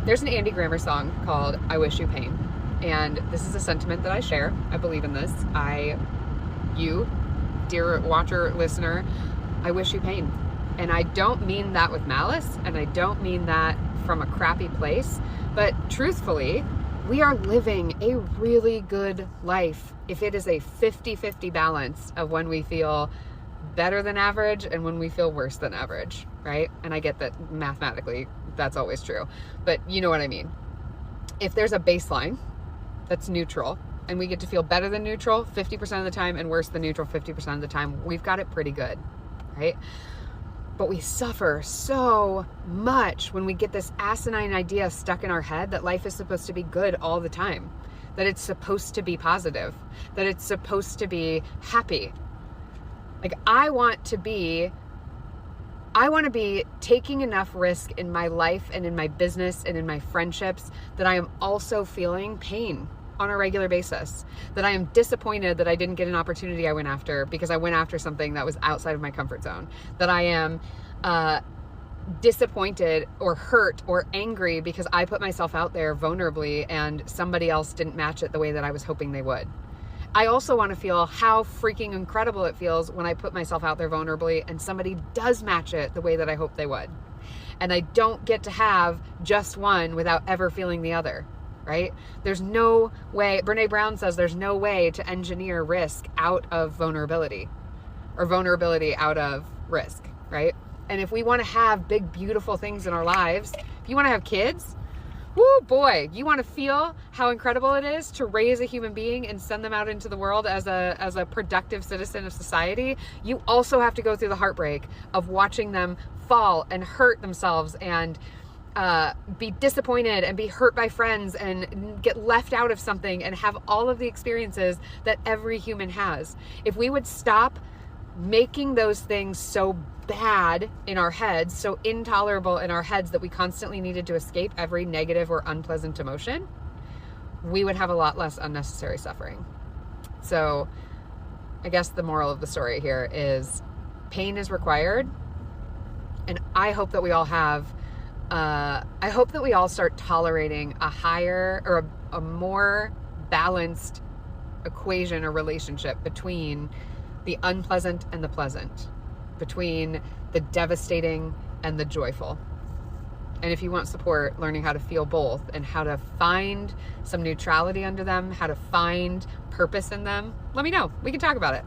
There's an Andy Grammer song called I Wish You Pain. And this is a sentiment that I share. I believe in this. You, dear watcher, listener, I wish you pain. And I don't mean that with malice, and I don't mean that from a crappy place, but truthfully, we are living a really good life if it is a 50-50 balance of when we feel better than average and when we feel worse than average, right? And I get that mathematically that's always true, but you know what I mean. If there's a baseline that's neutral and we get to feel better than neutral 50% of the time and worse than neutral 50% of the time, we've got it pretty good, right? But we suffer so much when we get this asinine idea stuck in our head that life is supposed to be good all the time, that it's supposed to be positive, that it's supposed to be happy. Like, I want to be taking enough risk in my life and in my business and in my friendships that I am also feeling pain on a regular basis, that I am disappointed that I didn't get an opportunity I went after because I went after something that was outside of my comfort zone, that I am disappointed or hurt or angry because I put myself out there vulnerably and somebody else didn't match it the way that I was hoping they would. I also want to feel how freaking incredible it feels when I put myself out there vulnerably and somebody does match it the way that I hope they would. And I don't get to have just one without ever feeling the other, right? There's no way, Brene Brown says there's no way to engineer risk out of vulnerability or vulnerability out of risk, right? And if we want to have big, beautiful things in our lives, if you want to have kids, woo boy, you want to feel how incredible it is to raise a human being and send them out into the world as a productive citizen of society. You also have to go through the heartbreak of watching them fall and hurt themselves and be disappointed and be hurt by friends and get left out of something and have all of the experiences that every human has. If we would stop making those things so bad in our heads, so intolerable in our heads that we constantly needed to escape every negative or unpleasant emotion, we would have a lot less unnecessary suffering. So I guess the moral of the story here is pain is required. And I hope that we all have, I hope that we all start tolerating a higher or a more balanced equation or relationship between the unpleasant and the pleasant, between the devastating and the joyful. And if you want support learning how to feel both and how to find some neutrality under them, how to find purpose in them, let me know. We can talk about it.